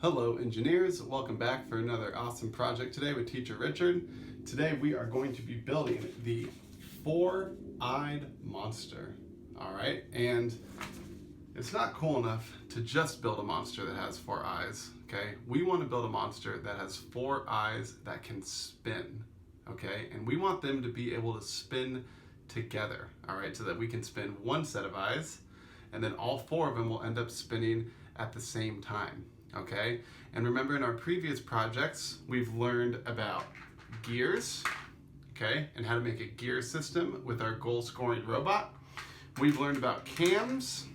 Hello engineers, welcome back for another awesome project today with Teacher Richard. Today we are going to be building the four-eyed monster. Alright, and it's not cool enough to just build a monster that has four eyes, okay? We want to build a monster that has four eyes that can spin, okay? And we want them to be able to spin together, alright? So that we can spin one set of eyes and then all four of them will end up spinning at the same time. Okay, and remember in our previous projects, we've learned about gears, okay, and how to make a gear system with our goal scoring robot. We've learned about cams,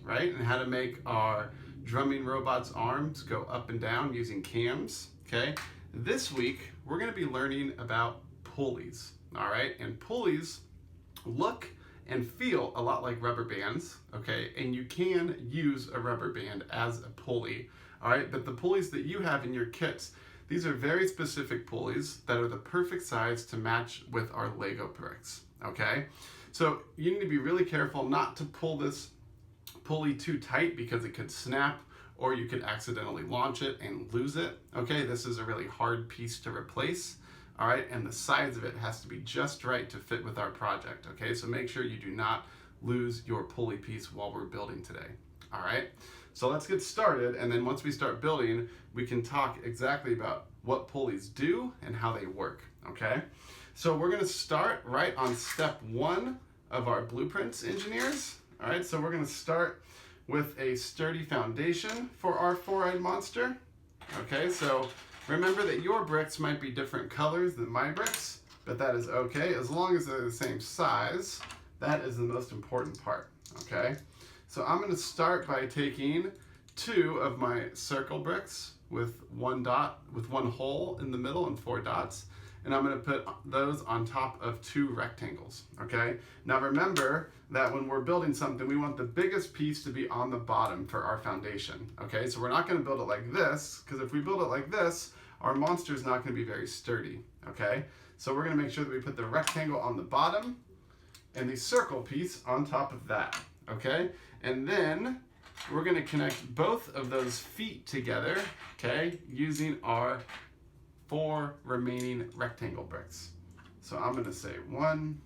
right, and how to make our drumming robot's arms go up and down using cams, okay. This week, we're gonna be learning about pulleys, all right, and pulleys look and feel a lot like rubber bands, okay? And you can use a rubber band as a pulley, all right? But the pulleys that you have in your kits, these are very specific pulleys that are the perfect size to match with our Lego bricks, okay? So you need to be really careful not to pull this pulley too tight because it could snap or you could accidentally launch it and lose it, okay? This is a really hard piece to replace. All right, and the size of it has to be just right to fit with our project, okay? So make sure you do not lose your pulley piece while we're building today, all right? So let's get started, and then once we start building, we can talk exactly about what pulleys do and how they work, okay? So we're gonna start right on step one of our blueprints, engineers, all right? So we're gonna start with a sturdy foundation for our four-eyed monster, okay? So remember that your bricks might be different colors than my bricks, but that is okay. As long as they're the same size, that is the most important part, okay? So I'm gonna start by taking two of my circle bricks with one dot, with one hole in the middle and four dots, and I'm gonna put those on top of two rectangles, okay? Now remember that when we're building something, we want the biggest piece to be on the bottom for our foundation, okay? So we're not gonna build it like this, because if we build it like this, our monster is not gonna be very sturdy, okay? So we're gonna make sure that we put the rectangle on the bottom and the circle piece on top of that, okay? And then we're gonna connect both of those feet together, okay, using our four remaining rectangle bricks. So I'm gonna say one,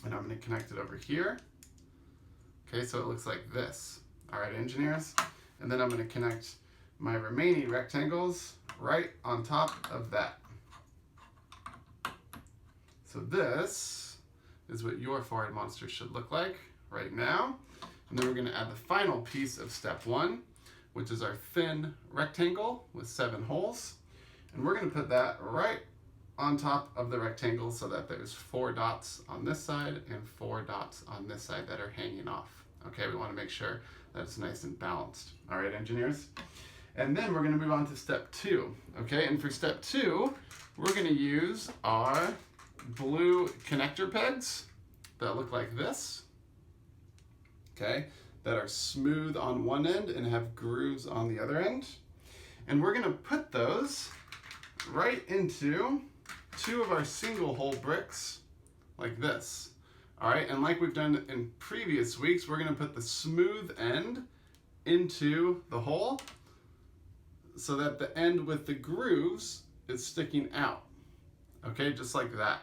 and I'm gonna connect it over here. Okay, so it looks like this. All right, engineers. And then I'm gonna connect my remaining rectangles right on top of that. So this is what your four-eyed monster should look like right now. And then we're gonna add the final piece of step one, which is our thin rectangle with 7 holes. And we're gonna put that right on top of the rectangle so that there's 4 dots on this side and 4 dots on this side that are hanging off. Okay, we wanna make sure that it's nice and balanced. All right, engineers? And then we're gonna move on to step 2, okay? And for step 2, we're gonna use our blue connector pegs that look like this, okay? That are smooth on one end and have grooves on the other end. And we're gonna put those right into 2 of our single hole bricks like this. All right, and like we've done in previous weeks, we're gonna put the smooth end into the hole so that the end with the grooves is sticking out, okay, just like that.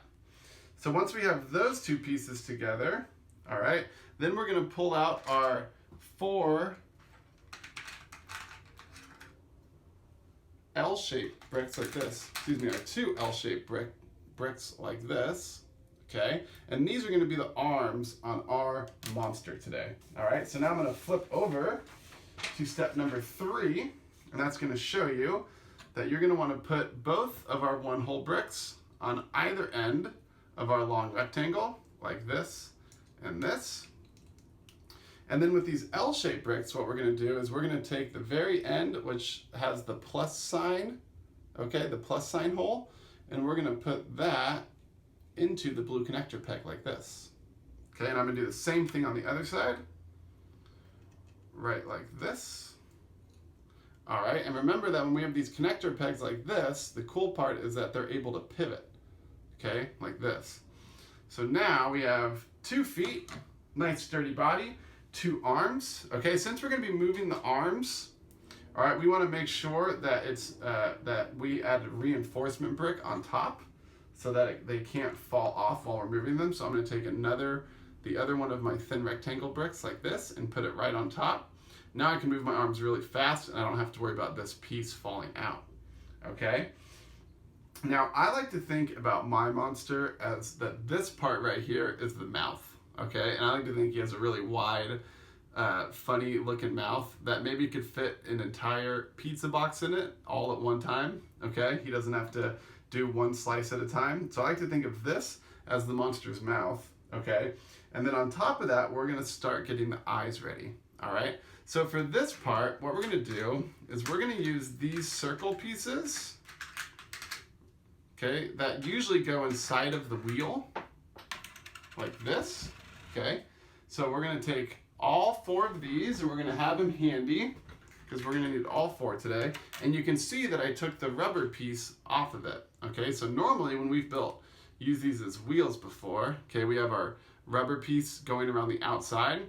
So once we have those 2 pieces together, all right, then we're gonna pull out our 4 L-shaped bricks like this. Excuse me, our 2 L-shaped bricks like this, okay? And these are gonna be the arms on our monster today, all right? So now I'm gonna flip over to step number 3, and that's gonna show you that you're gonna wanna put both of our 1-hole bricks on either end of our long rectangle, like this and this. And then with these L-shaped bricks, what we're gonna do is we're gonna take the very end, which has the plus sign, okay, the plus sign hole, and we're gonna put that into the blue connector peg like this. Okay, and I'm gonna do the same thing on the other side, right like this. All right, and remember that when we have these connector pegs like this, the cool part is that they're able to pivot, okay, like this. So now we have 2 feet, nice sturdy body, 2 arms. Okay, since we're gonna be moving the arms, All right, we want to make sure that that we add reinforcement brick on top so that they can't fall off while we're moving them. So I'm going to take the other one of my thin rectangle bricks like this and put it right on top. Now I can move my arms really fast and I don't have to worry about this piece falling out. Okay? Now I like to think about my monster as that this part right here is the mouth. Okay? And I like to think he has a really wide, funny looking mouth that maybe could fit an entire pizza box in it all at one time. Okay? He doesn't have to do one slice at a time. So I like to think of this as the monster's mouth. Okay? And then on top of that, we're gonna start getting the eyes ready. All right? So for this part, what we're going to do is we're going to use these circle pieces, okay, that usually go inside of the wheel, like this, okay? So we're going to take all 4 of these and we're going to have them handy because we're going to need all 4 today. And you can see that I took the rubber piece off of it, okay? So normally when we've used these as wheels before, okay, we have our rubber piece going around the outside.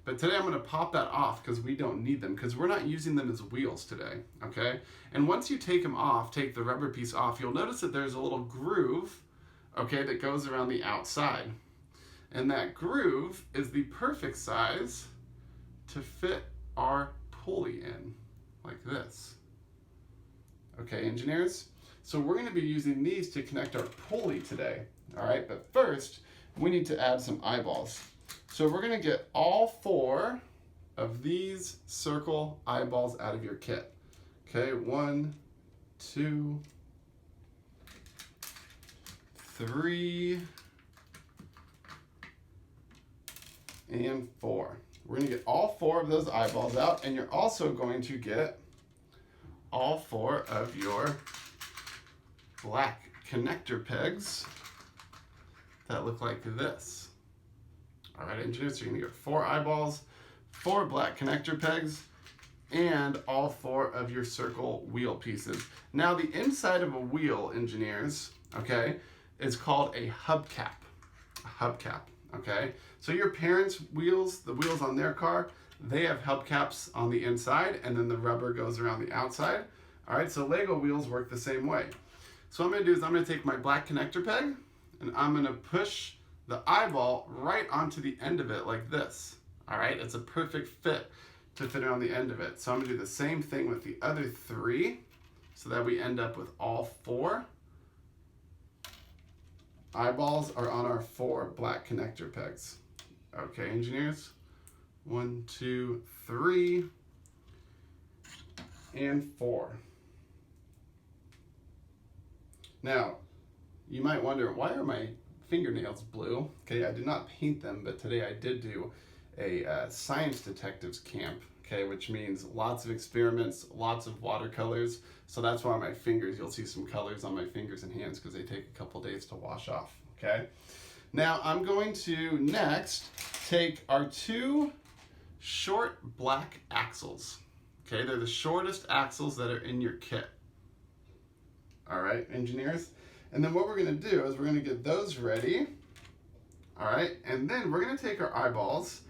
But today I'm going to pop that off because we don't need them because we're not using them as wheels today, okay? And once you take them off, take the rubber piece off, you'll notice that there's a little groove, okay, that goes around the outside. And that groove is the perfect size to fit our pulley in, like this. Okay, engineers? So we're going to be using these to connect our pulley today, all right? But first, we need to add some eyeballs. So we're going to get all 4 of these circle eyeballs out of your kit. Okay, 1, 2, 3, and 4. We're going to get all 4 of those eyeballs out, and you're also going to get all 4 of your black connector pegs that look like this. All right, engineers, so you're gonna get 4 eyeballs, 4 black connector pegs, and all 4 of your circle wheel pieces. Now, the inside of a wheel, engineers, okay, is called a hubcap. A hubcap, okay? So your parents' wheels, the wheels on their car, they have hubcaps on the inside, and then the rubber goes around the outside. All right, so Lego wheels work the same way. So what I'm gonna do is I'm gonna take my black connector peg, and I'm gonna push the eyeball right onto the end of it like this. All right, it's a perfect fit to fit around the end of it. So I'm gonna do the same thing with the other 3 so that we end up with all 4 eyeballs are on our 4 black connector pegs. Okay, engineers, 1, 2, 3, and 4. Now, you might wonder, why are my fingernails blue? Okay, I did not paint them, but today I did do a science detectives camp, okay, which means lots of experiments, lots of watercolors. So that's why my fingers, you'll see some colors on my fingers and hands because they take a couple days to wash off, okay? Now I'm going to next take our 2 short black axles, okay? They're the shortest axles that are in your kit. All right, engineers? And then what we're gonna do is we're gonna get those ready, all right? And then we're gonna take our eyeballs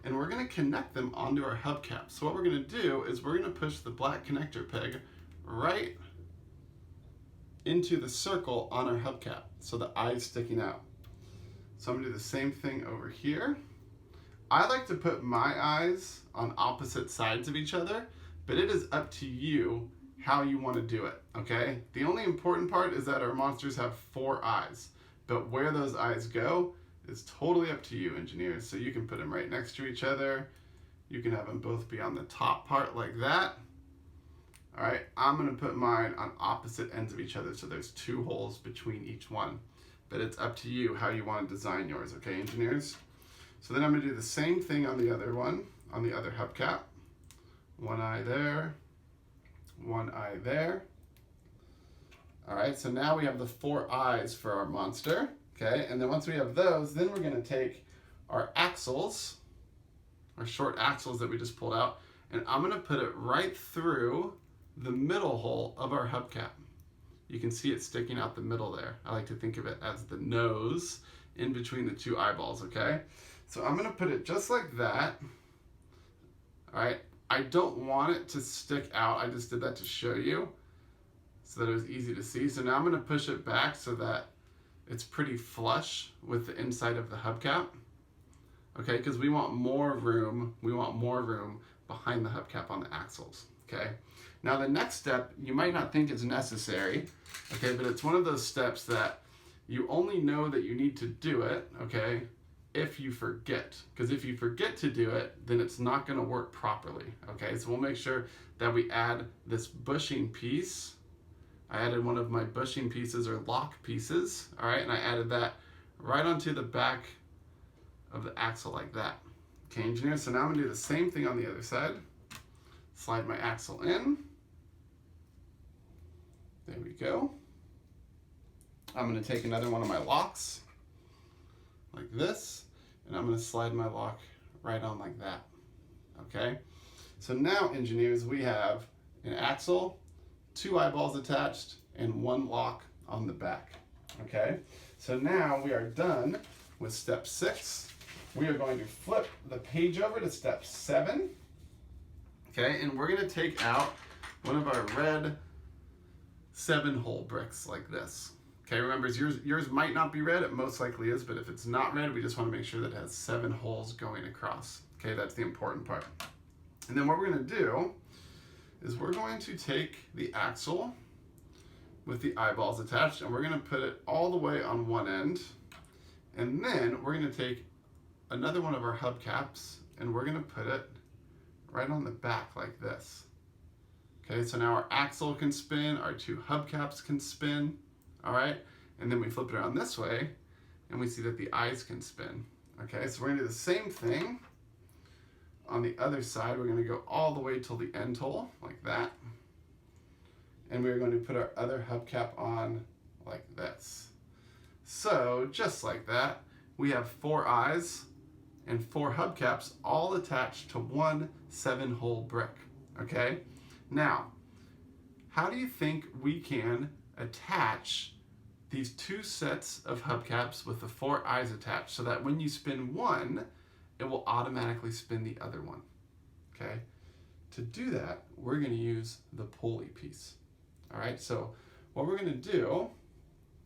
and we're gonna connect them onto our hubcap. So what we're gonna do is we're gonna push the black connector peg right into the circle on our hubcap, so the eye's sticking out. So I'm gonna do the same thing over here. I like to put my eyes on opposite sides of each other, but it is up to you how you want to do it, okay? The only important part is that our monsters have 4 eyes, but where those eyes go is totally up to you, engineers. So you can put them right next to each other. You can have them both be on the top part like that. All right, I'm gonna put mine on opposite ends of each other, so there's 2 holes between each one. But it's up to you how you want to design yours, okay, engineers? So then I'm gonna do the same thing on the other one, on the other hubcap. 1 eye there, 1 eye there. All right, so now we have the 4 eyes for our monster, okay? And then once we have those, then we're gonna take our axles, our short axles that we just pulled out, and I'm gonna put it right through the middle hole of our hubcap. You can see it sticking out the middle there. I like to think of it as the nose in between the 2 eyeballs, okay? So I'm gonna put it just like that, all right? I don't want it to stick out. I just did that to show you so that it was easy to see. So now I'm gonna push it back so that it's pretty flush with the inside of the hubcap. Okay, because we want more room behind the hubcap on the axles, okay? Now the next step, you might not think is necessary, okay, but it's one of those steps that you only know that you need to do it, okay, if you forget. Because if you forget to do it, then it's not gonna work properly, okay? So we'll make sure that we add this bushing piece. I added one of my bushing pieces or lock pieces, all right, and I added that right onto the back of the axle like that. Okay, engineers, so now I'm gonna do the same thing on the other side. Slide my axle in. There we go. I'm gonna take another one of my locks, like this, and I'm gonna slide my lock right on like that, okay? So now, engineers, we have an axle, 2 eyeballs attached, and 1 lock on the back, okay? So now we are done with step 6. We are going to flip the page over to step 7, okay? And we're gonna take out one of our red 7-hole bricks like this. Okay, remember yours might not be red, it most likely is, but if it's not red, we just wanna make sure that it has 7 holes going across. Okay, that's the important part. And then what we're gonna do is we're going to take the axle with the eyeballs attached and we're gonna put it all the way on one end. And then we're gonna take another one of our hubcaps and we're gonna put it right on the back like this. Okay, so now our axle can spin, our 2 hubcaps can spin, all right? And then we flip it around this way and we see that the eyes can spin. Okay, so we're gonna do the same thing on the other side. We're gonna go all the way till the end hole, like that. And we're going to put our other hubcap on like this. So, just like that, we have 4 eyes and 4 hubcaps all attached to one 7-hole brick, okay? Now, how do you think we can attach these 2 sets of hubcaps with the 4 eyes attached so that when you spin one, it will automatically spin the other one, okay? To do that, we're gonna use the pulley piece, all right? So what we're gonna do,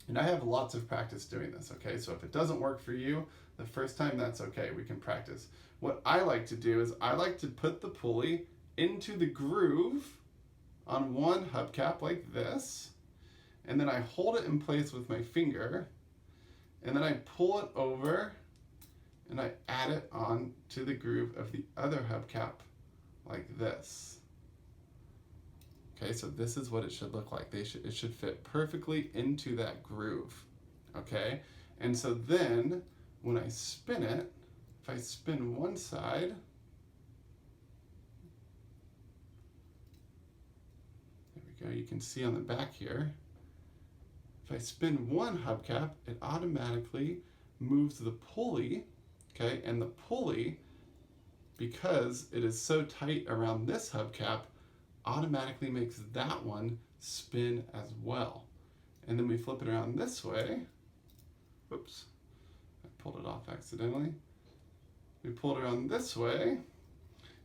and I have lots of practice doing this, okay? So if it doesn't work for you the first time, that's okay, we can practice. What I like to do is I like to put the pulley into the groove on one hubcap like this, and then I hold it in place with my finger, and then I pull it over and I add it on to the groove of the other hubcap like this. Okay, so this is what it should look like. It should fit perfectly into that groove, okay? And so then when I spin it, if I spin one side, there we go, you can see on the back here, if I spin one hubcap, it automatically moves the pulley, okay? And the pulley, because it is so tight around this hubcap, automatically makes that one spin as well. And then we flip it around this way. Whoops, I pulled it off accidentally. We pull it around this way.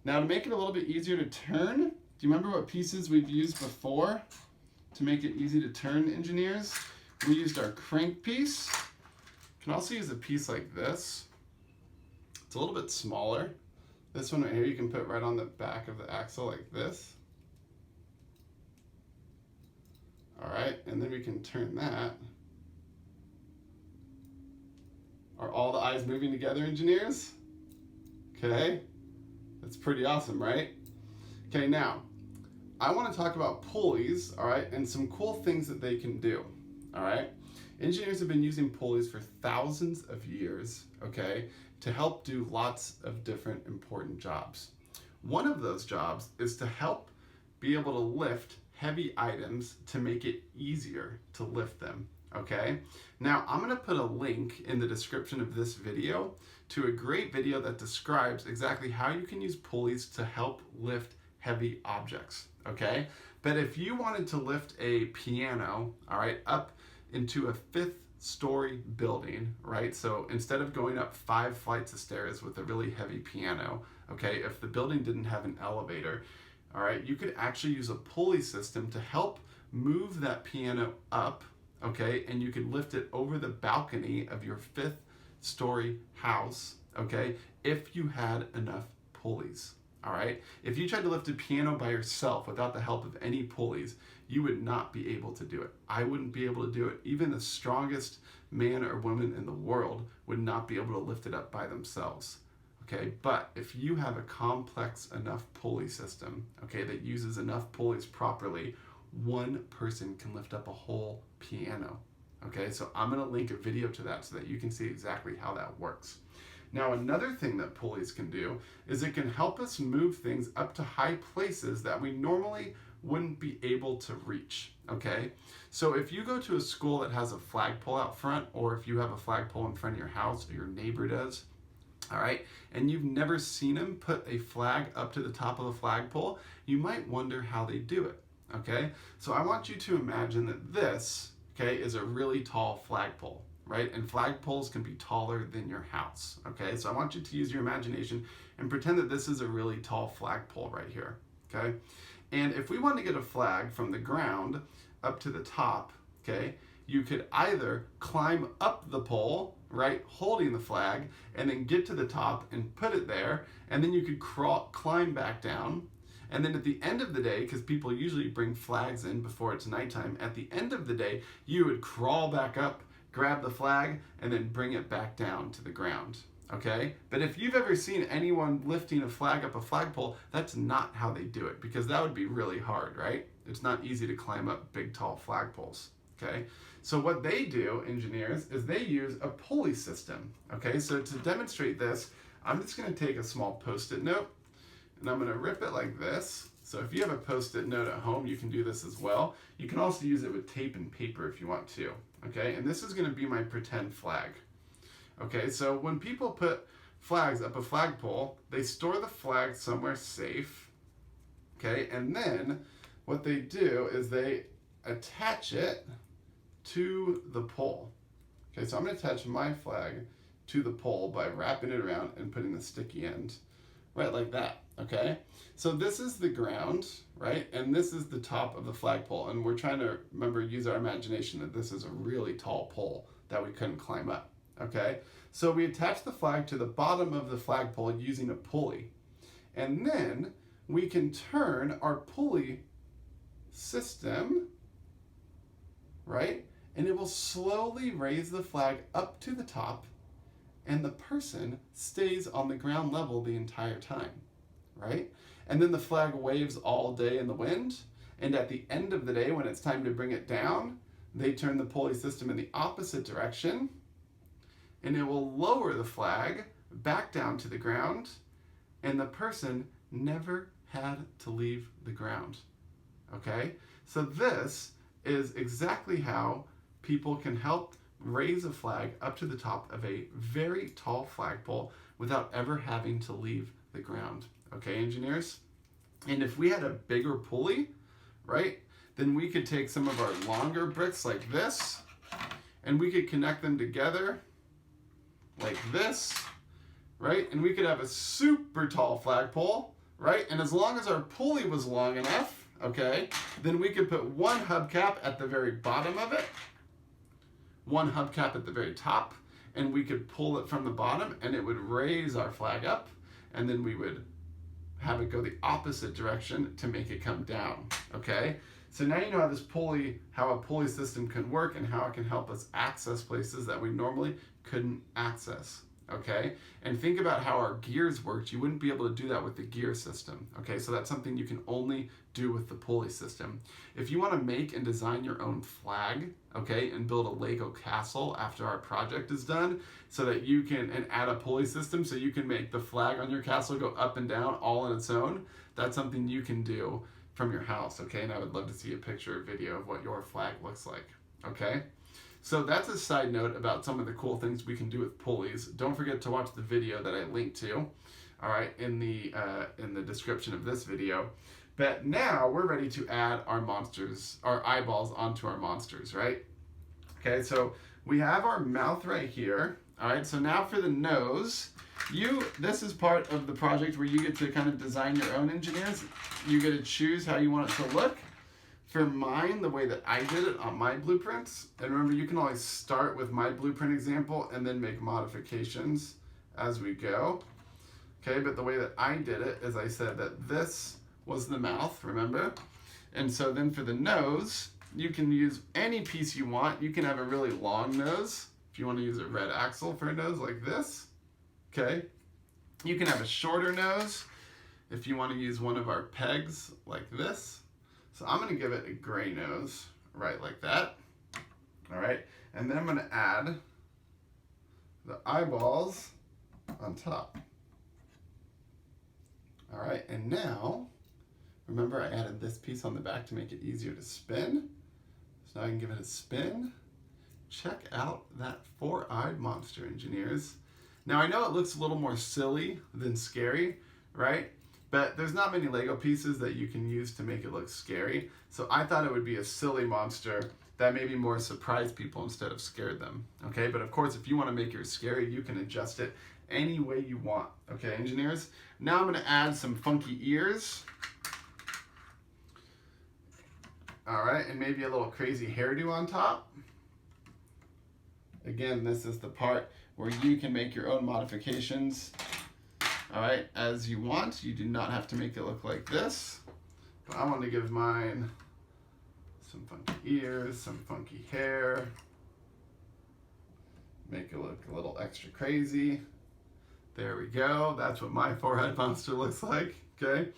Now to make it a little bit easier to turn, do you remember what pieces we've used before to make it easy to turn, engineers? We used our crank piece. You can also use a piece like this. It's a little bit smaller. This one right here you can put right on the back of the axle like this. All right, and then we can turn that. Are all the eyes moving together, engineers? Okay, that's pretty awesome, right? Okay, now, I want to talk about pulleys, all right, and some cool things that they can do, all right? Engineers have been using pulleys for thousands of years, okay, to help do lots of different important jobs. One of those jobs is to help be able to lift heavy items to make it easier to lift them, okay? Now, I'm gonna put a link in the description of this video to a great video that describes exactly how you can use pulleys to help lift heavy objects, okay? But if you wanted to lift a piano, all right, up into a 5th-story building, right? So instead of going up 5 flights of stairs with a really heavy piano, okay, if the building didn't have an elevator, all right, you could actually use a pulley system to help move that piano up, okay, and you could lift it over the balcony of your 5th story house, okay, if you had enough pulleys. All right. If you tried to lift a piano by yourself without the help of any pulleys, you would not be able to do it. I wouldn't be able to do it. Even the strongest man or woman in the world would not be able to lift it up by themselves. Okay. But if you have a complex enough pulley system, okay, that uses enough pulleys properly, one person can lift up a whole piano. Okay. So I'm going to link a video to that so that you can see exactly how that works. Now, another thing that pulleys can do is it can help us move things up to high places that we normally wouldn't be able to reach, okay? So if you go to a school that has a flagpole out front, or if you have a flagpole in front of your house, or your neighbor does, all right, and you've never seen them put a flag up to the top of the flagpole, you might wonder how they do it, okay? So I want you to imagine that this, okay, is a really tall flagpole. Right? And flagpoles can be taller than your house, okay? So I want you to use your imagination and pretend that this is a really tall flagpole right here, okay? And if we want to get a flag from the ground up to the top, okay, you could either climb up the pole, right, holding the flag, and then get to the top and put it there, and then you could climb back down. And then at the end of the day, because people usually bring flags in before it's nighttime, at the end of the day, you would crawl back up, grab the flag, and then bring it back down to the ground, okay? But if you've ever seen anyone lifting a flag up a flagpole, that's not how they do it, because that would be really hard, right? It's not easy to climb up big, tall flagpoles, okay? So what they do, engineers, is they use a pulley system, okay? So to demonstrate this, I'm just gonna take a small Post-it note, and I'm gonna rip it like this. So if you have a Post-it note at home, you can do this as well. You can also use it with tape and paper if you want to, okay? And this is gonna be my pretend flag. Okay, so when people put flags up a flagpole, they store the flag somewhere safe, okay? And then what they do is they attach it to the pole. Okay, so I'm gonna attach my flag to the pole by wrapping it around and putting the sticky end right like that, okay? So this is the ground, right? And this is the top of the flagpole. And we're trying to, remember, use our imagination that this is a really tall pole that we couldn't climb up, okay? So we attach the flag to the bottom of the flagpole using a pulley. And then we can turn our pulley system, right? And it will slowly raise the flag up to the top, and the person stays on the ground level the entire time, right? And then the flag waves all day in the wind, and at the end of the day, when it's time to bring it down, they turn the pulley system in the opposite direction, and it will lower the flag back down to the ground, and the person never had to leave the ground, okay? So this is exactly how people can help raise a flag up to the top of a very tall flagpole without ever having to leave the ground. Okay, engineers? And if we had a bigger pulley, right, then we could take some of our longer bricks like this, and we could connect them together like this, right? And we could have a super tall flagpole, right? And as long as our pulley was long enough, okay, then we could put one hubcap at the very bottom of it, one hubcap at the very top, and we could pull it from the bottom and it would raise our flag up, and then we would have it go the opposite direction to make it come down, okay? So now you know how a pulley system can work and how it can help us access places that we normally couldn't access, okay? And think about how our gears worked. You wouldn't be able to do that with the gear system, okay? So that's something you can only do with the pulley system. If you want to make and design your own flag, okay, and build a Lego castle after our project is done, so that you can, and add a pulley system so you can make the flag on your castle go up and down all on its own, that's something you can do from your house, okay? And I would love to see a picture or video of what your flag looks like, okay? So that's a side note about some of the cool things we can do with pulleys. Don't forget to watch the video that I linked to, all right, in the description of this video. But now we're ready to add our monsters, our eyeballs onto our monsters, right? Okay, so we have our mouth right here, All right, so now for the nose. This is part of the project where you get to kind of design your own engineers. You get to choose how you want it to look. For mine, the way that I did it on my blueprints, and remember you can always start with my blueprint example and then make modifications as we go. Okay, but the way that I did it is I said that this was the mouth, remember? And so then for the nose, you can use any piece you want. You can have a really long nose if you want to use a red axle for a nose like this. Okay, you can have a shorter nose if you want to use one of our pegs like this. So I'm going to give it a gray nose, right like that. All right, and then I'm going to add the eyeballs on top. All right, and now, remember I added this piece on the back to make it easier to spin. So now I can give it a spin. Check out that four-eyed monster, engineers. Now I know it looks a little more silly than scary, right? But there's not many Lego pieces that you can use to make it look scary. So I thought it would be a silly monster that maybe more surprised people instead of scared them. Okay, but of course if you want to make yours scary, you can adjust it any way you want. Okay, engineers? Now I'm going to add some funky ears. All right, and maybe a little crazy hairdo on top. Again, this is the part where you can make your own modifications, all right, as you want. You do not have to make it look like this. But I want to give mine some funky ears, some funky hair. Make it look a little extra crazy. There we go. That's what my four-eyed monster looks like, okay?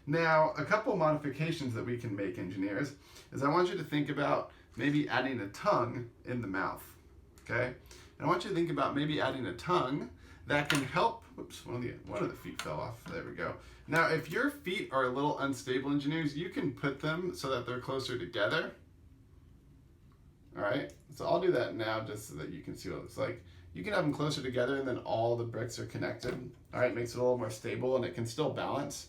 Now, a couple modifications that we can make, engineers, is I want you to think about maybe adding a tongue in the mouth, okay? And I want you to think about maybe adding a tongue that can help, whoops, one of the feet fell off, there we go. Now, if your feet are a little unstable, engineers, you can put them so that they're closer together. All right, so I'll do that now just so that you can see what it looks like. You can have them closer together and then all the bricks are connected. All right, makes it a little more stable and it can still balance.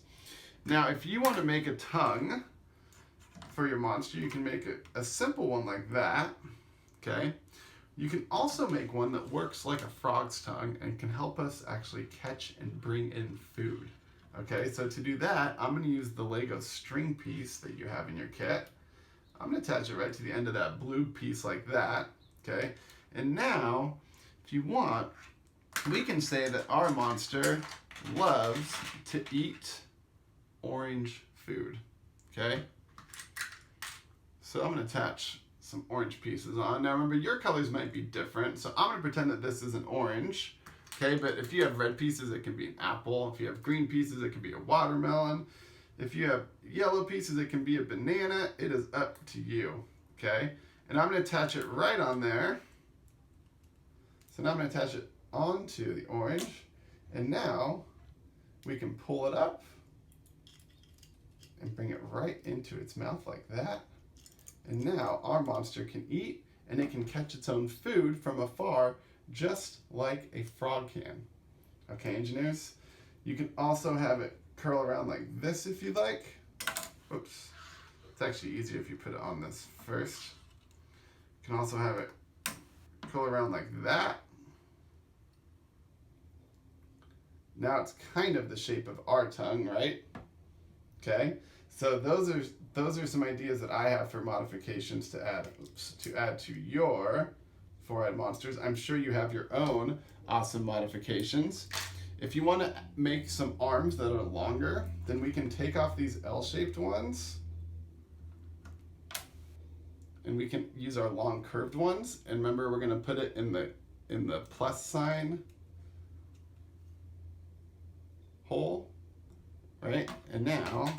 Now, if you want to make a tongue for your monster, you can make a simple one like that, okay? You can also make one that works like a frog's tongue and can help us actually catch and bring in food. Okay, so to do that, I'm going to use the Lego string piece that you have in your kit. I'm going to attach it right to the end of that blue piece like that, okay? And now, if you want, we can say that our monster loves to eat orange food, okay? So I'm going to attach some orange pieces on. Now remember, your colors might be different, so I'm going to pretend that this is an orange, okay? But if you have red pieces, it can be an apple. If you have green pieces, it can be a watermelon. If you have yellow pieces, it can be a banana. It is up to you, okay? And I'm going to attach it right on there. So now I'm going to attach it onto the orange. And now we can pull it up and bring it right into its mouth like that. And now our monster can eat and it can catch its own food from afar just like a frog can. Okay, engineers? You can also have it curl around like this if you like. Oops. It's actually easier if you put it on this first. You can also have it curl around like that. Now it's kind of the shape of our tongue, right? Okay, so those are some ideas that I have for modifications to add to your four-eyed monsters. I'm sure you have your own awesome modifications. If you want to make some arms that are longer, then we can take off these L-shaped ones and we can use our long curved ones. And remember, we're going to put it in the plus sign hole, right? And now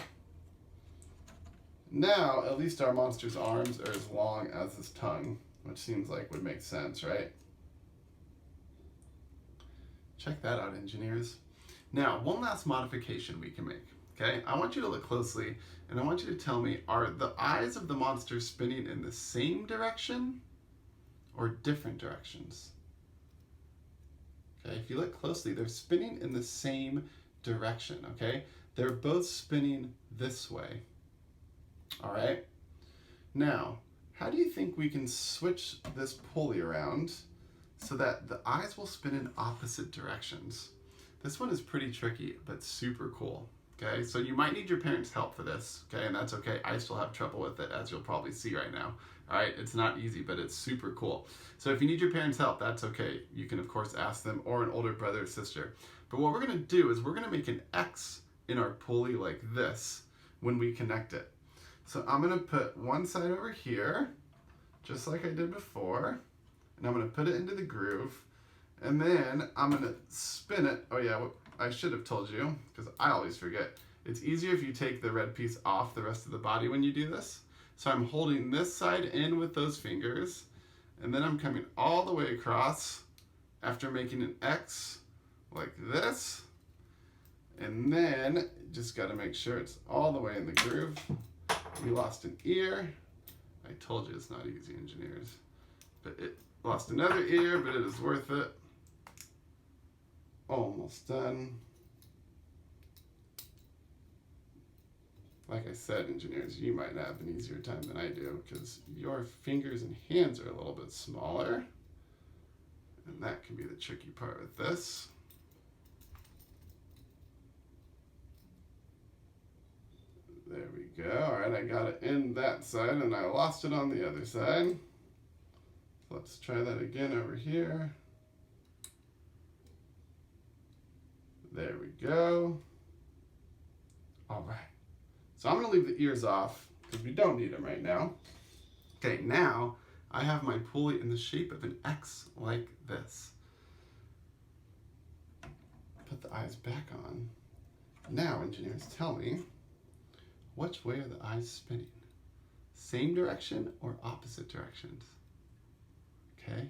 at least our monster's arms are as long as his tongue, which seems like would make sense, right? Check that out, engineers. Now, one last modification we can make, okay? I want you to look closely and I want you to tell me, are the eyes of the monster spinning in the same direction or different directions? Okay, if you look closely, they're spinning in the same direction, okay? They're both spinning this way, all right? Now, how do you think we can switch this pulley around so that the eyes will spin in opposite directions. This one is pretty tricky, but super cool. Okay, so you might need your parents' help for this, okay, and that's okay. I still have trouble with it, as you'll probably see right now. All right, it's not easy, but it's super cool. So if you need your parents' help, that's okay. You can, of course, ask them or an older brother or sister. But what we're gonna do is we're gonna make an X in our pulley like this when we connect it. So I'm gonna put one side over here, just like I did before, and I'm gonna put it into the groove, and then I'm gonna spin it. Oh yeah, I should have told you, because I always forget. It's easier if you take the red piece off the rest of the body when you do this. So I'm holding this side in with those fingers, and then I'm coming all the way across after making an X like this. And then just gotta make sure it's all the way in the groove. We lost an ear. I told you it's not easy, engineers. But it lost another ear, but it is worth it. Almost done. Like I said, engineers, you might have an easier time than I do because your fingers and hands are a little bit smaller. And that can be the tricky part with this. There we go. All right, I got it in that side and I lost it on the other side. Let's try that again over here. There we go. All right. So I'm gonna leave the ears off because we don't need them right now. Okay, now I have my pulley in the shape of an X like this. Put the eyes back on. Now, engineers, tell me, which way are the eyes spinning? Same direction or opposite directions? Okay.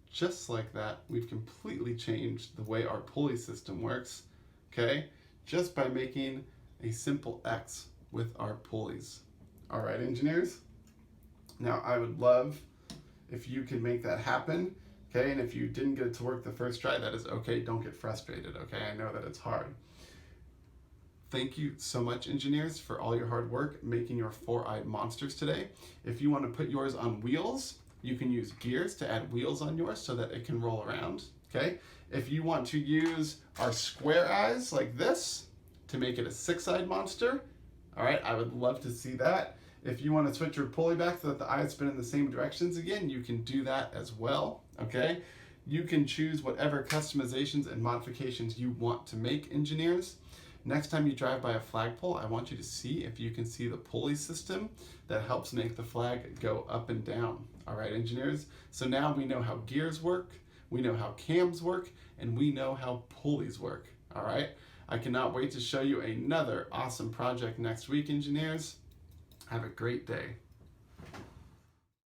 Just like that, we've completely changed the way our pulley system works, okay? Just by making a simple X with our pulleys. All right, engineers? Now, I would love if you could make that happen, okay? And if you didn't get it to work the first try, that is okay. Don't get frustrated, okay? I know that it's hard. Thank you so much, engineers, for all your hard work making your four-eyed monsters today. If you want to put yours on wheels, you can use gears to add wheels on yours so that it can roll around, okay? If you want to use our square eyes like this to make it a six-eyed monster, all right, I would love to see that. If you want to switch your pulley back so that the eyes spin in the same directions again, you can do that as well, okay? You can choose whatever customizations and modifications you want to make, engineers. Next time you drive by a flagpole, I want you to see if you can see the pulley system that helps make the flag go up and down. All right, engineers? So now we know how gears work, we know how cams work, and we know how pulleys work. All right? I cannot wait to show you another awesome project next week, engineers. Have a great day.